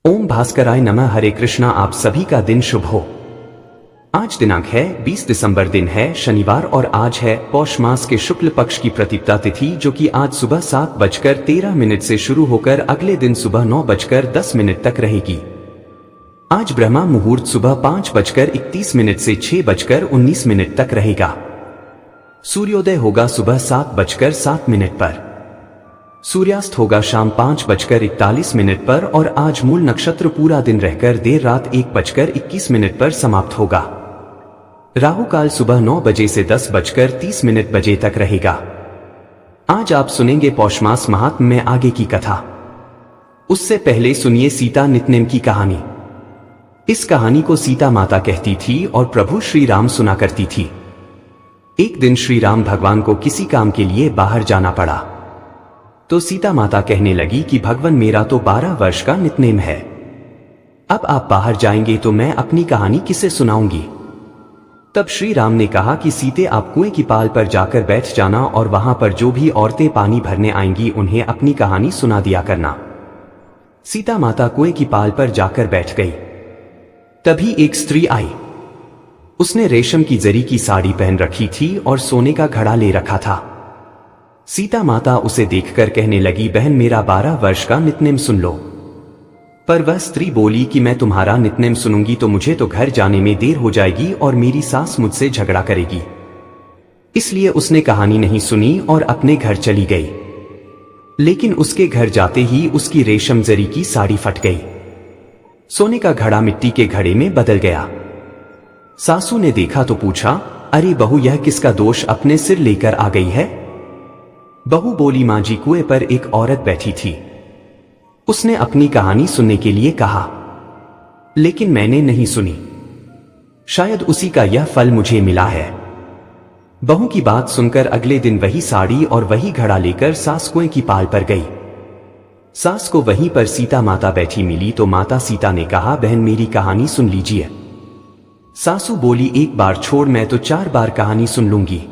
ओम भास्कराय नमः। हरे कृष्णा। आप सभी का दिन शुभ हो। आज दिनांक है 20 दिसंबर, दिन है शनिवार और आज है पौष मास के शुक्ल पक्ष की प्रतिपदा तिथि, जो कि आज सुबह 7:13 से शुरू होकर अगले दिन सुबह 9:10 तक रहेगी। आज ब्रह्मा मुहूर्त सुबह 5:31 से 6:19 तक रहेगा। सूर्योदय होगा सुबह 7:07 पर। सूर्यास्त होगा शाम 5:41 पर और आज मूल नक्षत्र पूरा दिन रहकर देर रात 1:21 पर समाप्त होगा। राहु काल सुबह 9 बजे से 10:30 बजे तक रहेगा। आज आप सुनेंगे पौष मास महात्म्य में आगे की कथा। उससे पहले सुनिए सीता नितनेम की कहानी। इस कहानी को सीता माता कहती थी और प्रभु श्री राम सुना करती थी। एक दिन श्री राम भगवान को किसी काम के लिए बाहर जाना पड़ा, तो सीता माता कहने लगी कि भगवान, मेरा तो 12 वर्ष का नितनेम है। अब आप बाहर जाएंगे तो मैं अपनी कहानी किसे सुनाऊंगी। तब श्री राम ने कहा कि सीते, आप कुएं की पाल पर जाकर बैठ जाना और वहां पर जो भी औरतें पानी भरने आएंगी उन्हें अपनी कहानी सुना दिया करना। सीता माता कुएं की पाल पर जाकर बैठ गई। तभी एक स्त्री आई। उसने रेशम की जरी की साड़ी पहन रखी थी और सोने का घड़ा ले रखा था। सीता माता उसे देखकर कहने लगी, बहन, मेरा 12 वर्ष का नितनेम सुन लो। पर वह स्त्री बोली कि मैं तुम्हारा नितनेम सुनूंगी तो मुझे तो घर जाने में देर हो जाएगी और मेरी सास मुझसे झगड़ा करेगी। इसलिए उसने कहानी नहीं सुनी और अपने घर चली गई। लेकिन उसके घर जाते ही उसकी रेशम जरी की साड़ी फट गई। सोने का घड़ा मिट्टी के घड़े में बदल गया। सासू ने देखा तो पूछा, अरे बहू, यह किसका दोष अपने सिर लेकर आ गई है। बहू बोली, मां जी, कुएं पर एक औरत बैठी थी। उसने अपनी कहानी सुनने के लिए कहा, लेकिन मैंने नहीं सुनी। शायद उसी का यह फल मुझे मिला है। बहू की बात सुनकर अगले दिन वही साड़ी और वही घड़ा लेकर सास कुएं की पाल पर गई। सास को वहीं पर सीता माता बैठी मिली तो माता सीता ने कहा, बहन, मेरी कहानी सुन लीजिए। सासू बोली, एक बार छोड़, मैं तो 4 बार कहानी सुन लूंगी।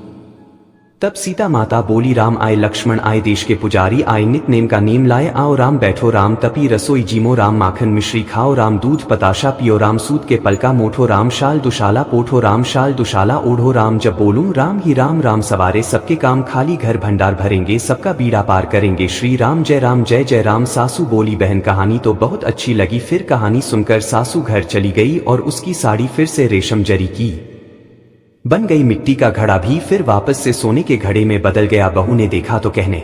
तब सीता माता बोली, राम आए, लक्ष्मण आए, देश के पुजारी आए, नितनेम का नेम लाए, आओ राम, बैठो राम, तपी रसोई जीमो राम, माखन मिश्री खाओ राम, दूध पताशा पियो राम, सूत के पलका मोठो राम, शाल दुशाला पोठो राम, शाल दुशाला ओढ़ो राम, जब बोलूं राम ही राम, राम सवारे सबके काम, खाली घर भंडार भरेंगे, सबका बीड़ा पार करेंगे, श्री राम जय जय राम। सासू बोली, बहन, कहानी तो बहुत अच्छी लगी। फिर कहानी सुनकर सासू घर चली गई और उसकी साड़ी फिर से रेशम जरी की बन गई। मिट्टी का घड़ा भी फिर वापस से सोने के घड़े में बदल गया। बहू ने देखा तो कहने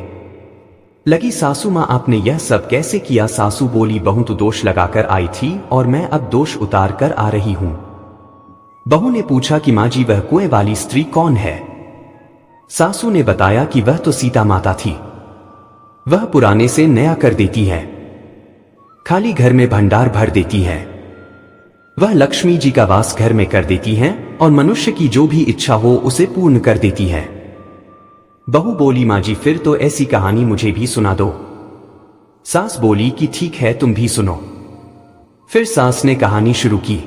लगी, सासू मां, आपने यह सब कैसे किया। सासू बोली, बहू, तू दोष लगाकर आई थी और मैं अब दोष उतार कर आ रही हूं। बहू ने पूछा कि मां जी, वह कुएं वाली स्त्री कौन है। सासू ने बताया कि वह तो सीता माता थी। वह पुराने से नया कर देती है, खाली घर में भंडार भर देती है। वह लक्ष्मी जी का वास घर में कर देती हैं और मनुष्य की जो भी इच्छा हो उसे पूर्ण कर देती है। बहू बोली, मां जी, फिर तो ऐसी कहानी मुझे भी सुना दो। सास बोली कि ठीक है, तुम भी सुनो। फिर सास ने कहानी शुरू की।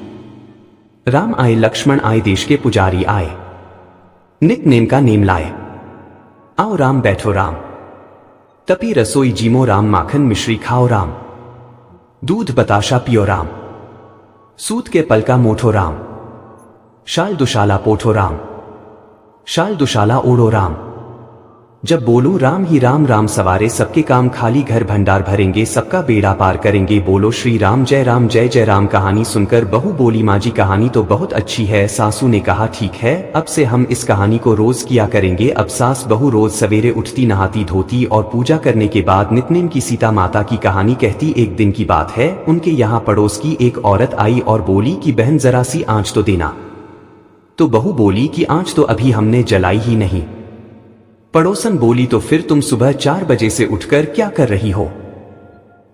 राम आए, लक्ष्मण आए, देश के पुजारी आए, नितनेम का नेम लाए, आओ राम, बैठो राम, तपी रसोई जीमो राम, माखन मिश्री खाओ राम, दूध बताशा पियो राम, सूत के पलका मोठो राम, शाल दुशाला पोठो राम, शाल दुशाला ओढ़ो राम, जब बोलूं राम ही राम, राम सवारे सबके काम, खाली घर भंडार भरेंगे, सबका बेड़ा पार करेंगे, बोलो श्री राम जय जय राम। कहानी सुनकर बहू बोली, मां जी, कहानी तो बहुत अच्छी है। सासू ने कहा, ठीक है, अब से हम इस कहानी को रोज किया करेंगे। अब सास बहू रोज सवेरे उठती, नहाती धोती और पूजा करने के बाद नितनेम की सीता माता की कहानी कहती। एक दिन की बात है, उनके यहाँ पड़ोस की एक औरत आई और बोली कि बहन, जरा सी आंच तो देना। तो बहू बोली कि आंच तो अभी हमने जलाई ही नहीं। पड़ोसन बोली, तो फिर तुम सुबह 4 बजे से उठकर क्या कर रही हो।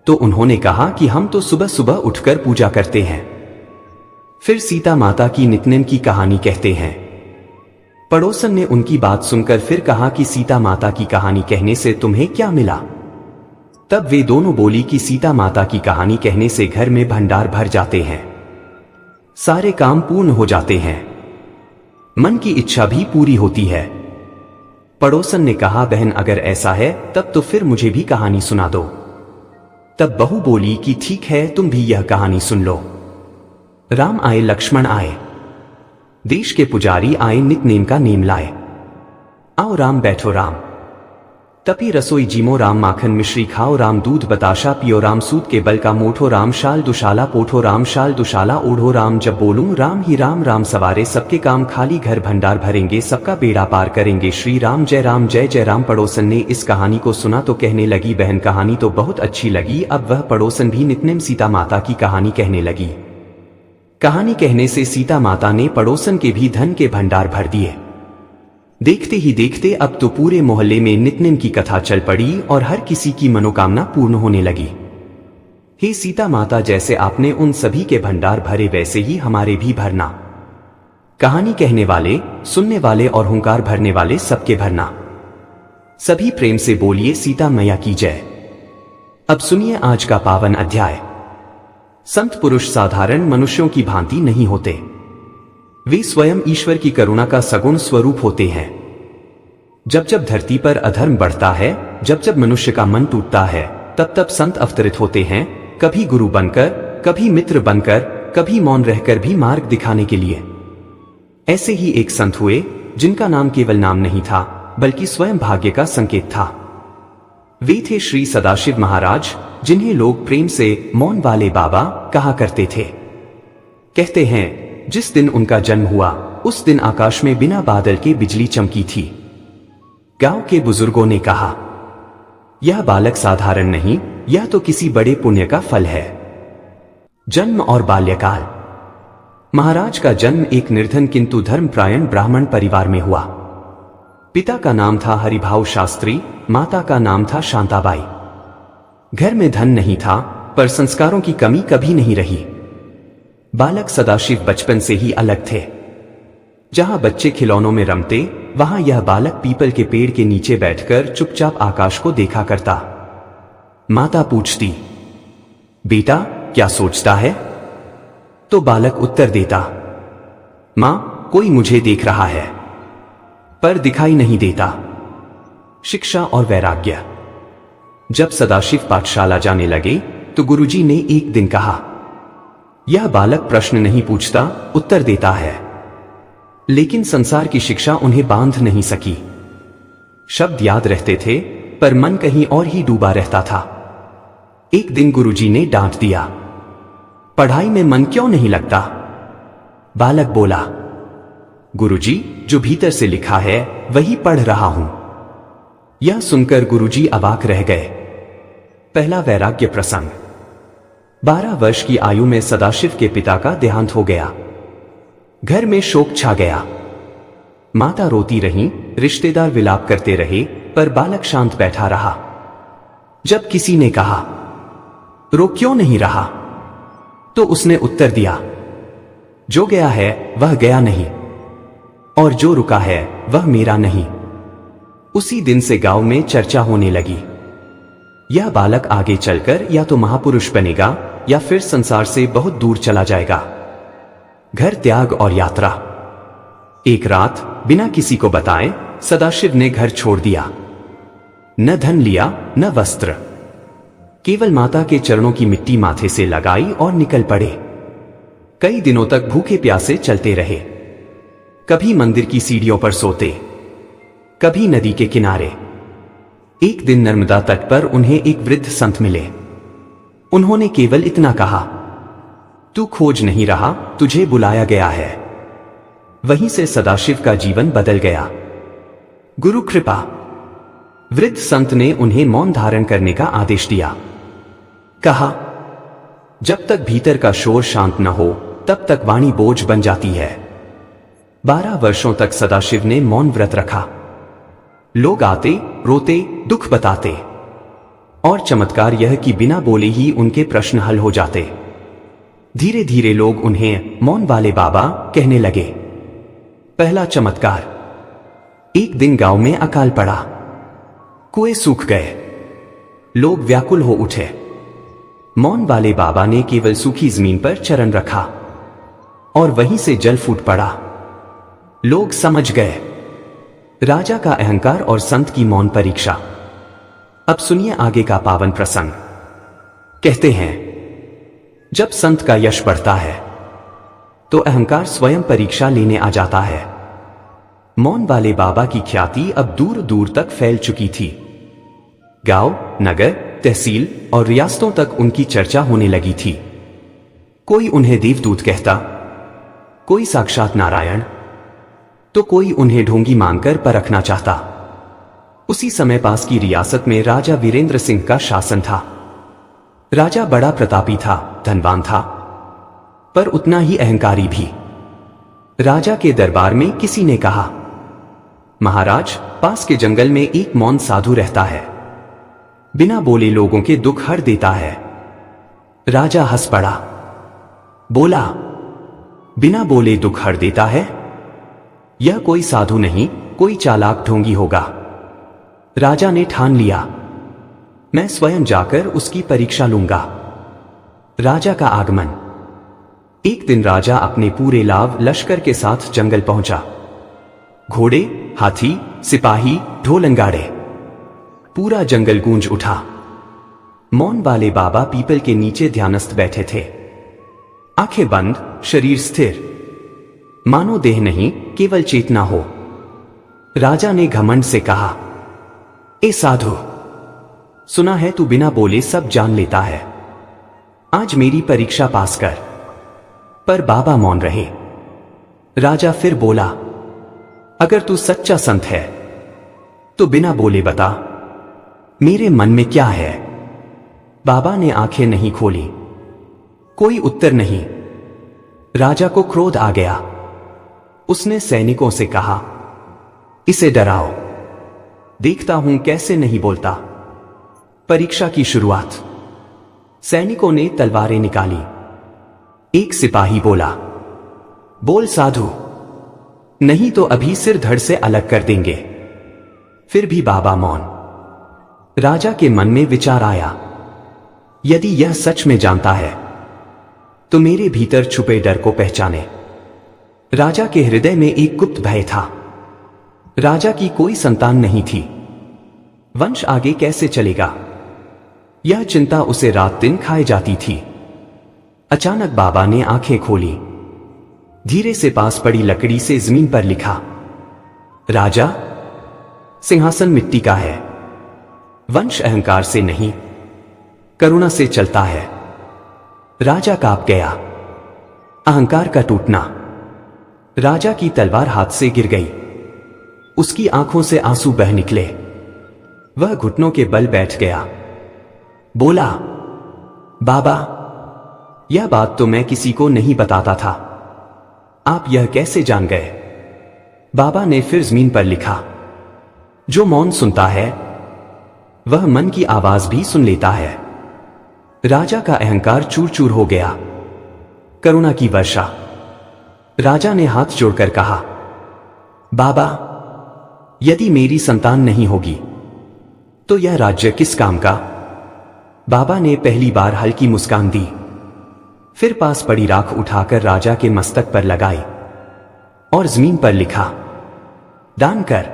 तो उन्होंने कहा कि हम तो सुबह सुबह उठकर पूजा करते हैं। फिर सीता माता की नितनेम की कहानी कहते हैं। पड़ोसन ने उनकी बात सुनकर फिर कहा कि सीता माता की कहानी कहने से तुम्हें क्या मिला। तब वे दोनों बोली कि सीता माता की कहानी कहने से घर में भंडार भर जाते हैं, सारे काम पूर्ण हो जाते हैं, मन की इच्छा भी पूरी होती है। पड़ोसन ने कहा, बहन, अगर ऐसा है तब तो फिर मुझे भी कहानी सुना दो। तब बहू बोली कि ठीक है, तुम भी यह कहानी सुन लो। राम आए, लक्ष्मण आए, देश के पुजारी आए, नित का नेम लाए। आओ राम बैठो राम, तपी रसोई जीमो राम, माखन मिश्री खाओ राम, दूध बताशा पियो राम, सूत के बल का मोठो राम, शाल दुशाला पोठो राम, शाल दुशाला ओढ़ो राम, जब बोलूं राम ही राम, राम सवारे सबके काम, खाली घर भंडार भरेंगे, सबका बेड़ा पार करेंगे, श्री राम जय जय राम। पड़ोसन ने इस कहानी को सुना तो कहने लगी, बहन कहानी तो बहुत अच्छी लगी। अब वह पड़ोसन भी नित्नेम सीता माता की कहानी कहने लगी। कहानी कहने से सीता माता ने पड़ोसन के भी धन के भंडार भर दिए। देखते ही देखते अब तो पूरे मोहल्ले में नित्नेम की कथा चल पड़ी और हर किसी की मनोकामना पूर्ण होने लगी। हे सीता माता, जैसे आपने उन सभी के भंडार भरे वैसे ही हमारे भी भरना। कहानी कहने वाले, सुनने वाले और हुंकार भरने वाले सबके भरना। सभी प्रेम से बोलिए सीता मैया की जय। अब सुनिए आज का पावन अध्याय। संत पुरुष साधारण मनुष्यों की भांति नहीं होते, वे स्वयं ईश्वर की करुणा का सगुण स्वरूप होते हैं। जब जब धरती पर अधर्म बढ़ता है, जब जब मनुष्य का मन टूटता है, तब तब संत अवतरित होते हैं, कभी गुरु बनकर, कभी मित्र बनकर, कभी मौन रहकर भी मार्ग दिखाने के लिए। ऐसे ही एक संत हुए जिनका नाम केवल नाम नहीं था बल्कि स्वयं भाग्य का संकेत था। वे थे श्री सदाशिव महाराज, जिन्हें लोग प्रेम से मौन वाले बाबा कहा करते थे। कहते हैं जिस दिन उनका जन्म हुआ उस दिन आकाश में बिना बादल के बिजली चमकी थी। गांव के बुजुर्गों ने कहा, यह बालक साधारण नहीं, यह तो किसी बड़े पुण्य का फल है। जन्म और बाल्यकाल। महाराज का जन्म एक निर्धन किंतु धर्मपरायण ब्राह्मण परिवार में हुआ। पिता का नाम था हरिभाऊ शास्त्री, माता का नाम था शांताबाई। घर में धन नहीं था पर संस्कारों की कमी कभी नहीं रही। बालक सदाशिव बचपन से ही अलग थे। जहां बच्चे खिलौनों में रमते, वहां यह बालक पीपल के पेड़ के नीचे बैठकर चुपचाप आकाश को देखा करता। माता पूछती, बेटा क्या सोचता है? तो बालक उत्तर देता, मां, कोई मुझे देख रहा है पर दिखाई नहीं देता। शिक्षा और वैराग्य। जब सदाशिव पाठशाला जाने लगे तो गुरुजी ने एक दिन कहा, यह बालक प्रश्न नहीं पूछता, उत्तर देता है। लेकिन संसार की शिक्षा उन्हें बांध नहीं सकी। शब्द याद रहते थे पर मन कहीं और ही डूबा रहता था। एक दिन गुरुजी ने डांट दिया, पढ़ाई में मन क्यों नहीं लगता? बालक बोला, गुरुजी, जो भीतर से लिखा है वही पढ़ रहा हूं। यह सुनकर गुरुजी अवाक रह गए। पहला वैराग्य प्रसंग। 12 वर्ष की आयु में सदाशिव के पिता का देहांत हो गया। घर में शोक छा गया। माता रोती रहीं, रिश्तेदार विलाप करते रहे, पर बालक शांत बैठा रहा। जब किसी ने कहा, रो क्यों नहीं रहा, तो उसने उत्तर दिया, जो गया है वह गया नहीं और जो रुका है वह मेरा नहीं। उसी दिन से गांव में चर्चा होने लगी, यह बालक आगे चलकर या तो महापुरुष बनेगा या फिर संसार से बहुत दूर चला जाएगा। घर त्याग और यात्रा। एक रात बिना किसी को बताए सदाशिव ने घर छोड़ दिया। न धन लिया न वस्त्र, केवल माता के चरणों की मिट्टी माथे से लगाई और निकल पड़े। कई दिनों तक भूखे प्यासे चलते रहे। कभी मंदिर की सीढ़ियों पर सोते, कभी नदी के किनारे। एक दिन नर्मदा तट पर उन्हें एक वृद्ध संत मिले। उन्होंने केवल इतना कहा, तू खोज नहीं रहा, तुझे बुलाया गया है। वहीं से सदाशिव का जीवन बदल गया। गुरु कृपा। वृद्ध संत ने उन्हें मौन धारण करने का आदेश दिया। कहा, जब तक भीतर का शोर शांत न हो तब तक वाणी बोझ बन जाती है। 12 वर्षों तक सदाशिव ने मौन व्रत रखा। लोग आते, रोते, दुख बताते और चमत्कार यह कि बिना बोले ही उनके प्रश्न हल हो जाते। धीरे धीरे लोग उन्हें मौन वाले बाबा कहने लगे। पहला चमत्कार। एक दिन गांव में अकाल पड़ा, कुएं सूख गए, लोग व्याकुल हो उठे। मौन वाले बाबा ने केवल सूखी जमीन पर चरण रखा और वहीं से जल फूट पड़ा। लोग समझ गए, राजा का अहंकार और संत की मौन परीक्षा। अब सुनिए आगे का पावन प्रसंग। कहते हैं जब संत का यश बढ़ता है तो अहंकार स्वयं परीक्षा लेने आ जाता है। मौन वाले बाबा की ख्याति अब दूर दूर तक फैल चुकी थी। गांव, नगर, तहसील और रियासतों तक उनकी चर्चा होने लगी थी। कोई उन्हें देवदूत कहता, कोई साक्षात नारायण, तो कोई उन्हें ढोंगी मानकर परखना चाहता। उसी समय पास की रियासत में राजा वीरेंद्र सिंह का शासन था। राजा बड़ा प्रतापी था, धनवान था, पर उतना ही अहंकारी भी। राजा के दरबार में किसी ने कहा, महाराज, पास के जंगल में एक मौन साधु रहता है, बिना बोले लोगों के दुख हर देता है। राजा हंस पड़ा, बोला, बिना बोले दुख हर देता है? यह कोई साधु नहीं, कोई चालाक ढोंगी होगा। राजा ने ठान लिया, मैं स्वयं जाकर उसकी परीक्षा लूंगा। राजा का आगमन। एक दिन राजा अपने पूरे लाव लश्कर के साथ जंगल पहुंचा। घोड़े, हाथी, सिपाही, ढोल नगाड़े, पूरा जंगल गूंज उठा। मौन वाले बाबा पीपल के नीचे ध्यानस्थ बैठे थे, आंखें बंद, शरीर स्थिर, मानो देह नहीं, केवल चेतना हो। राजा ने घमंड से कहा, ए साधु, सुना है तू बिना बोले सब जान लेता है, आज मेरी परीक्षा पास कर। पर बाबा मौन रहे। राजा फिर बोला, अगर तू सच्चा संत है तो बिना बोले बता, मेरे मन में क्या है। बाबा ने आंखें नहीं खोली, कोई उत्तर नहीं। राजा को क्रोध आ गया। उसने सैनिकों से कहा, इसे डराओ, देखता हूं कैसे नहीं बोलता। परीक्षा की शुरुआत। सैनिकों ने तलवारें निकाली। एक सिपाही बोला, बोल साधु, नहीं तो अभी सिर धड़ से अलग कर देंगे। फिर भी बाबा मौन। राजा के मन में विचार आया, यदि यह सच में जानता है तो मेरे भीतर छुपे डर को पहचाने। राजा के हृदय में एक गुप्त भय था। राजा की कोई संतान नहीं थी, वंश आगे कैसे चलेगा, यह चिंता उसे रात दिन खाए जाती थी। अचानक बाबा ने आंखें खोली। धीरे से पास पड़ी लकड़ी से जमीन पर लिखा, राजा, सिंहासन मिट्टी का है, वंश अहंकार से नहीं, करुणा से चलता है। राजा कांप गया। अहंकार का टूटना। राजा की तलवार हाथ से गिर गई। उसकी आंखों से आंसू बह निकले। वह घुटनों के बल बैठ गया। बोला, बाबा, यह बात तो मैं किसी को नहीं बताता था, आप यह कैसे जान गए। बाबा ने फिर जमीन पर लिखा, जो मौन सुनता है वह मन की आवाज भी सुन लेता है। राजा का अहंकार चूर चूर हो गया। करुणा की वर्षा। राजा ने हाथ जोड़कर कहा, बाबा, यदि मेरी संतान नहीं होगी तो यह राज्य किस काम का। बाबा ने पहली बार हल्की मुस्कान दी, फिर पास पड़ी राख उठाकर राजा के मस्तक पर लगाई और जमीन पर लिखा, दान कर,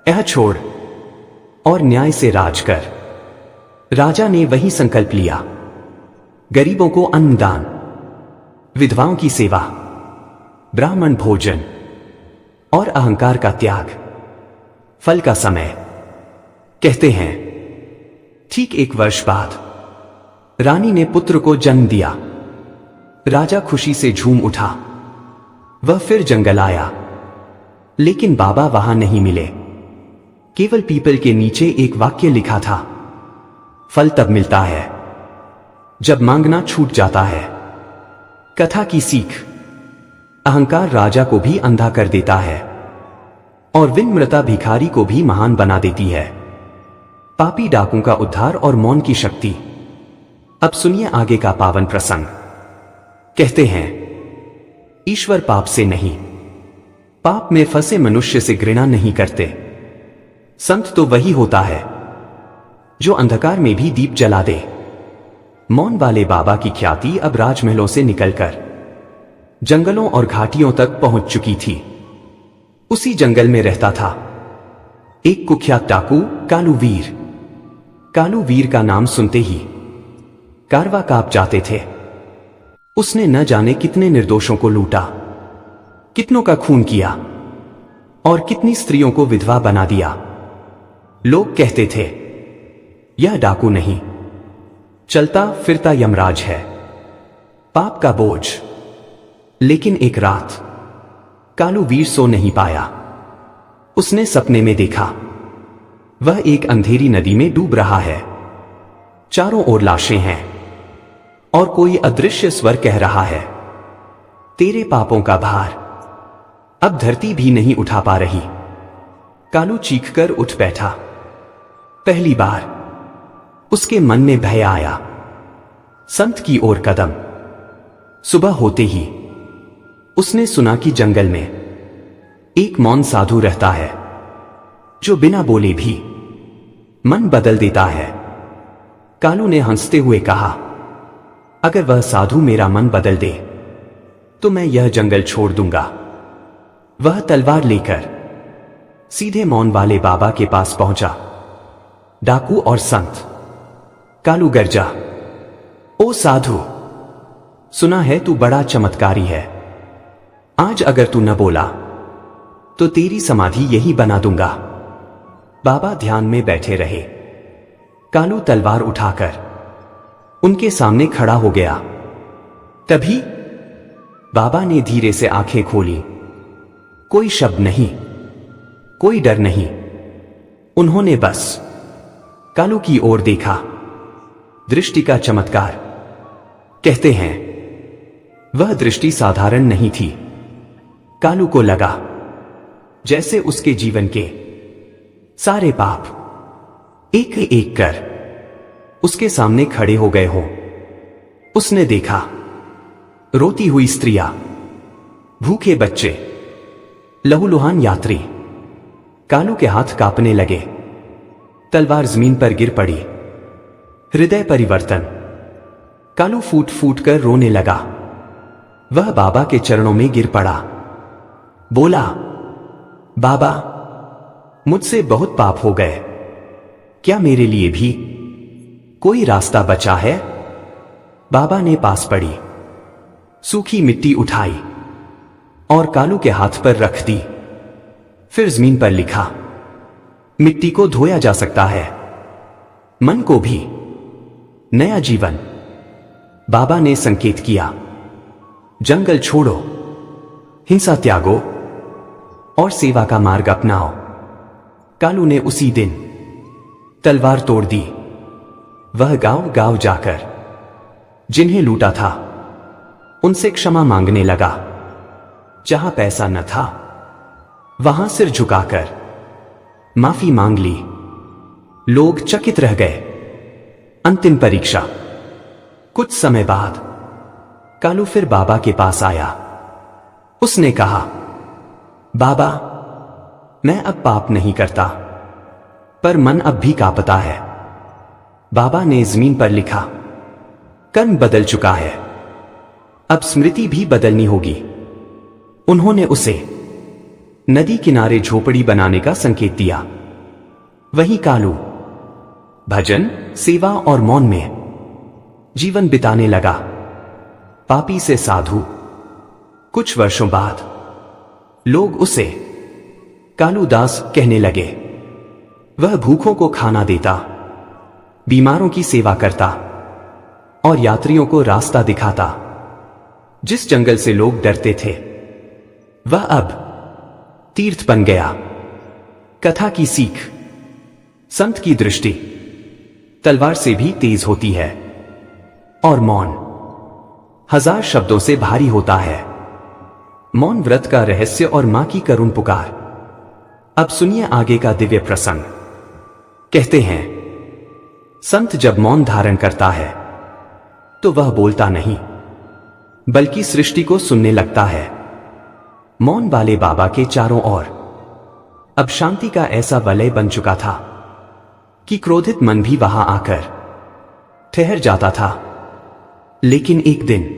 यह छोड़ और न्याय से राज कर। राजा ने वही संकल्प लिया, गरीबों को अन्न दान, विधवाओं की सेवा, ब्राह्मण भोजन और अहंकार का त्याग। फल का समय। कहते हैं ठीक 1 वर्ष बाद रानी ने पुत्र को जन्म दिया। राजा खुशी से झूम उठा। वह फिर जंगल आया, लेकिन बाबा वहां नहीं मिले। केवल पीपल के नीचे एक वाक्य लिखा था, फल तब मिलता है जब मांगना छूट जाता है। कथा की सीख। अहंकार राजा को भी अंधा कर देता है और विनम्रता भिखारी को भी महान बना देती है। पापी डाकुओं का उद्धार और मौन की शक्ति। अब सुनिए आगे का पावन प्रसंग। कहते हैं ईश्वर पाप से नहीं, पाप में फंसे मनुष्य से घृणा नहीं करते। संत तो वही होता है जो अंधकार में भी दीप जला दे। मौन वाले बाबा की ख्याति अब राजमहलों से निकलकर जंगलों और घाटियों तक पहुंच चुकी थी। उसी जंगल में रहता था एक कुख्यात डाकू, कालू वीर। कालू वीर का नाम सुनते ही कारवा कांप जाते थे। उसने न जाने कितने निर्दोषों को लूटा, कितनों का खून किया और कितनी स्त्रियों को विधवा बना दिया। लोग कहते थे यह डाकू नहीं, चलता फिरता यमराज है, पाप का बोझ। लेकिन एक रात कालू वीर सो नहीं पाया। उसने सपने में देखा वह एक अंधेरी नदी में डूब रहा है। चारों ओर लाशें हैं और कोई अदृश्य स्वर कह रहा है, तेरे पापों का भार अब धरती भी नहीं उठा पा रही। कालू चीखकर उठ बैठा। पहली बार उसके मन में भय आया। संत की ओर कदम। सुबह होते ही उसने सुना कि जंगल में एक मौन साधु रहता है जो बिना बोले भी मन बदल देता है। कालू ने हंसते हुए कहा, अगर वह साधु मेरा मन बदल दे तो मैं यह जंगल छोड़ दूंगा। वह तलवार लेकर सीधे मौन वाले बाबा के पास पहुंचा। डाकू और संत। कालू गर्जा, ओ साधु, सुना है तू बड़ा चमत्कारी है। आज अगर तू न बोला तो तेरी समाधि यही बना दूंगा। बाबा ध्यान में बैठे रहे। कालू तलवार उठाकर उनके सामने खड़ा हो गया। तभी बाबा ने धीरे से आंखें खोली। कोई शब्द नहीं, कोई डर नहीं। उन्होंने बस कालू की ओर देखा। दृष्टि का चमत्कार। कहते हैं वह दृष्टि साधारण नहीं थी। कालू को लगा जैसे उसके जीवन के सारे पाप एक एक कर उसके सामने खड़े हो गए हों। उसने देखा रोती हुई स्त्रियां, भूखे बच्चे, लहूलुहान यात्री। कालू के हाथ कांपने लगे। तलवार जमीन पर गिर पड़ी। हृदय परिवर्तन। कालू फूट फूट कर रोने लगा। वह बाबा के चरणों में गिर पड़ा। बोला, बाबा, मुझसे बहुत पाप हो गए। क्या मेरे लिए भी कोई रास्ता बचा है? बाबा ने पास पड़ी सूखी मिट्टी उठाई और कालू के हाथ पर रख दी। फिर जमीन पर लिखा, मिट्टी को धोया जा सकता है, मन को भी। नया जीवन। बाबा ने संकेत किया, जंगल छोड़ो, हिंसा त्यागो और सेवा का मार्ग अपनाओ। कालू ने उसी दिन तलवार तोड़ दी। वह गांव गांव जाकर जिन्हें लूटा था उनसे क्षमा मांगने लगा। जहां पैसा न था वहां सिर झुकाकर माफी मांग ली। लोग चकित रह गए। अंतिम परीक्षा। कुछ समय बाद कालू फिर बाबा के पास आया। उसने कहा, बाबा, मैं अब पाप नहीं करता, पर मन अब भी कांपता है। बाबा ने जमीन पर लिखा, कर्म बदल चुका है, अब स्मृति भी बदलनी होगी। उन्होंने उसे नदी किनारे झोपड़ी बनाने का संकेत दिया। वहीं कालू भजन, सेवा और मौन में जीवन बिताने लगा। पापी से साधु। कुछ वर्षों बाद लोग उसे कालू दास कहने लगे। वह भूखों को खाना देता, बीमारों की सेवा करता और यात्रियों को रास्ता दिखाता। जिस जंगल से लोग डरते थे वह अब तीर्थ बन गया। कथा की सीख। संत की दृष्टि तलवार से भी तेज होती है और मौन 1000 शब्दों से भारी होता है। मौन व्रत का रहस्य और मां की करुण पुकार। अब सुनिए आगे का दिव्य प्रसंग। कहते हैं संत जब मौन धारण करता है तो वह बोलता नहीं बल्कि सृष्टि को सुनने लगता है। मौन वाले बाबा के चारों ओर अब शांति का ऐसा वलय बन चुका था कि क्रोधित मन भी वहां आकर ठहर जाता था। लेकिन एक दिन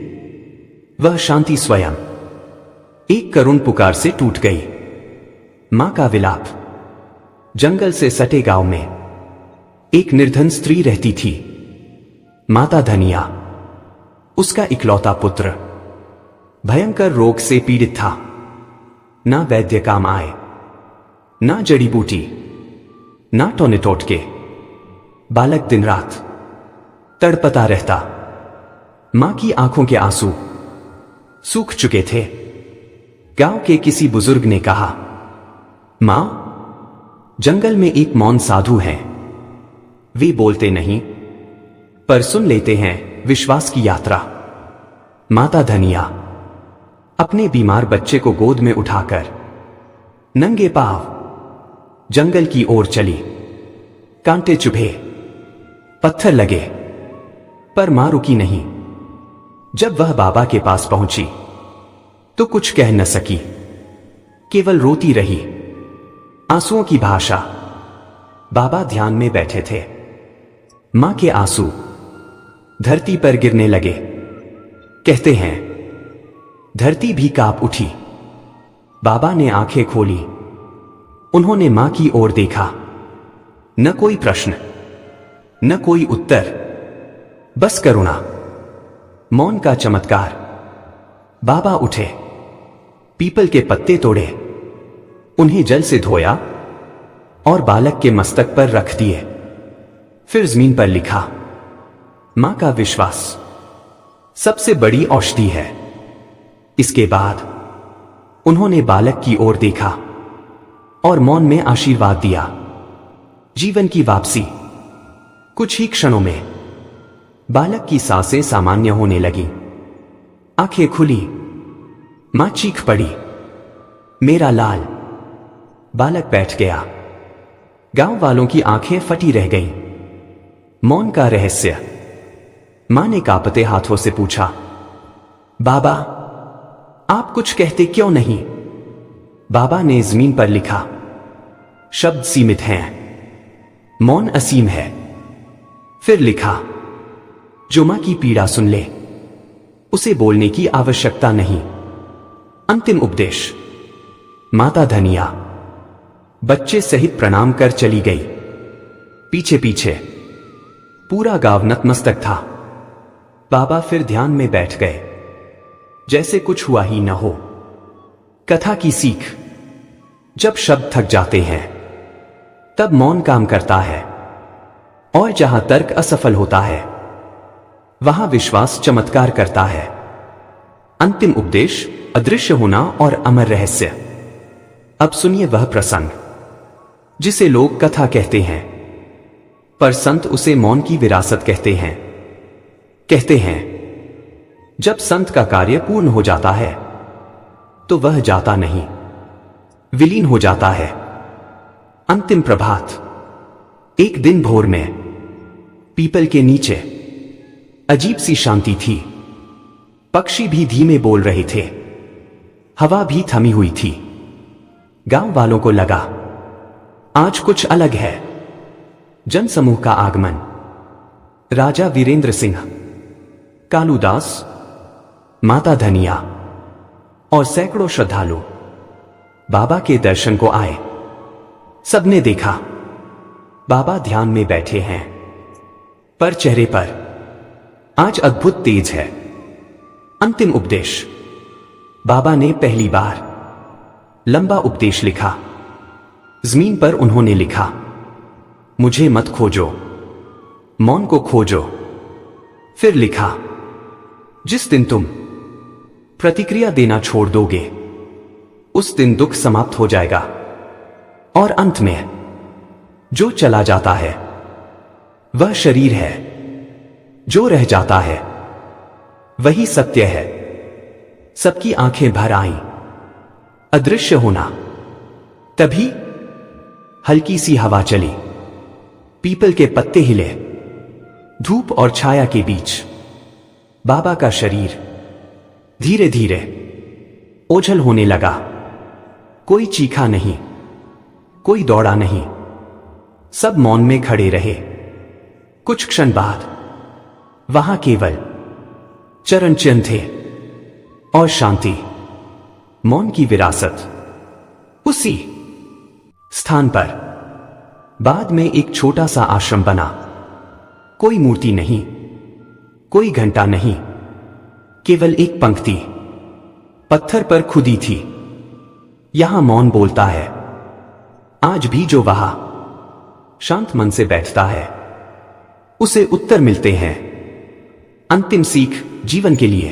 वह शांति स्वयं एक करुण पुकार से टूट गई। मां का विलाप। जंगल से सटे गांव में एक निर्धन स्त्री रहती थी। माता धनिया, उसका इकलौता पुत्र, भयंकर रोग से पीड़ित था। ना वैद्य काम आए, ना जड़ी बूटी, ना टोने टोटके। बालक दिन रात तड़पता रहता। मां की आंखों के आंसू सूख चुके थे। गांव के किसी बुजुर्ग ने कहा, मां, जंगल में एक मौन साधु हैं। वे बोलते नहीं, पर सुन लेते हैं विश्वास की यात्रा। माता धनिया अपने बीमार बच्चे को गोद में उठाकर नंगे पांव जंगल की ओर चली। कांटे चुभे, पत्थर लगे, पर मां रुकी नहीं। जब वह बाबा के पास पहुंची तो कुछ कह न सकी, केवल रोती रही, आंसुओं की भाषा। बाबा ध्यान में बैठे थे। मां के आंसू धरती पर गिरने लगे। कहते हैं, धरती भी कांप उठी। बाबा ने आंखें खोली। उन्होंने मां की ओर देखा। न कोई प्रश्न, न कोई उत्तर, बस करुणा, मौन का चमत्कार। बाबा उठे, पीपल के पत्ते तोड़े, उन्हें जल से धोया और बालक के मस्तक पर रख दिए। फिर जमीन पर लिखा, मां का विश्वास सबसे बड़ी औषधि है। इसके बाद उन्होंने बालक की ओर देखा और मौन में आशीर्वाद दिया। जीवन की वापसी। कुछ ही क्षणों में बालक की सांसें सामान्य होने लगी। आंखें खुली। मां चीख पड़ी, मेरा लाल। बालक बैठ गया। गांव वालों की आंखें फटी रह गईं। मौन का रहस्य। मां ने कांपते हाथों से पूछा, बाबा, आप कुछ कहते क्यों नहीं? बाबा ने जमीन पर लिखा, शब्द सीमित हैं, मौन असीम है। फिर लिखा, जो मां की पीड़ा सुन ले, उसे बोलने की आवश्यकता नहीं। अंतिम उपदेश। माता धनिया बच्चे सहित प्रणाम कर चली गई। पीछे पीछे पूरा गांव नतमस्तक था। बाबा फिर ध्यान में बैठ गए, जैसे कुछ हुआ ही न हो। कथा की सीख। जब शब्द थक जाते हैं तब मौन काम करता है, और जहां तर्क असफल होता है वहां विश्वास चमत्कार करता है। अंतिम उपदेश, अदृश्य होना और अमर रहस्य। अब सुनिए वह प्रसंग जिसे लोग कथा कहते हैं, पर संत उसे मौन की विरासत कहते हैं। कहते हैं, जब संत का कार्य पूर्ण हो जाता है तो वह जाता नहीं, विलीन हो जाता है। अंतिम प्रभात। एक दिन भोर में पीपल के नीचे अजीब सी शांति थी। पक्षी भी धीमे बोल रहे थे, हवा भी थमी हुई थी। गांव वालों को लगा, आज कुछ अलग है। जनसमूह का आगमन। राजा वीरेंद्र सिंह, कालूदास, माता धनिया और सैकड़ों श्रद्धालु बाबा के दर्शन को आए। सबने देखा, बाबा ध्यान में बैठे हैं, पर चेहरे पर आज अद्भुत तेज है। अंतिम उपदेश। बाबा ने पहली बार लंबा उपदेश लिखा। जमीन पर उन्होंने लिखा, मुझे मत खोजो, मौन को खोजो। फिर लिखा, जिस दिन तुम प्रतिक्रिया देना छोड़ दोगे उस दिन दुख समाप्त हो जाएगा। और अंत में जो चला जाता है वह शरीर है, जो रह जाता है वही सत्य है। सबकी आंखें भर आईं। अदृश्य होना। तभी हल्की सी हवा चली, पीपल के पत्ते हिले। धूप और छाया के बीच बाबा का शरीर धीरे धीरे ओझल होने लगा। कोई चीखा नहीं, कोई दौड़ा नहीं, सब मौन में खड़े रहे। कुछ क्षण बाद वहां केवल चरण चिन्ह थे और शांति। मौन की विरासत। उसी स्थान पर बाद में एक छोटा सा आश्रम बना। कोई मूर्ति नहीं, कोई घंटा नहीं, केवल एक पंक्ति पत्थर पर खुदी थी। यहां मौन बोलता है। आज भी जो वहां शांत मन से बैठता है उसे उत्तर मिलते हैं। अंतिम सीख जीवन के लिए,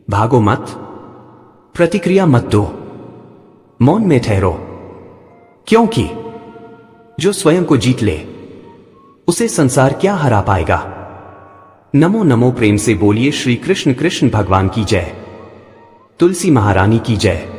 भागो मत, प्रतिक्रिया मत दो, मौन में ठहरो, क्योंकि जो स्वयं को जीत ले उसे संसार क्या हरा पाएगा। नमो नमो। प्रेम से बोलिए श्री कृष्ण कृष्ण भगवान की जय, तुलसी महारानी की जय।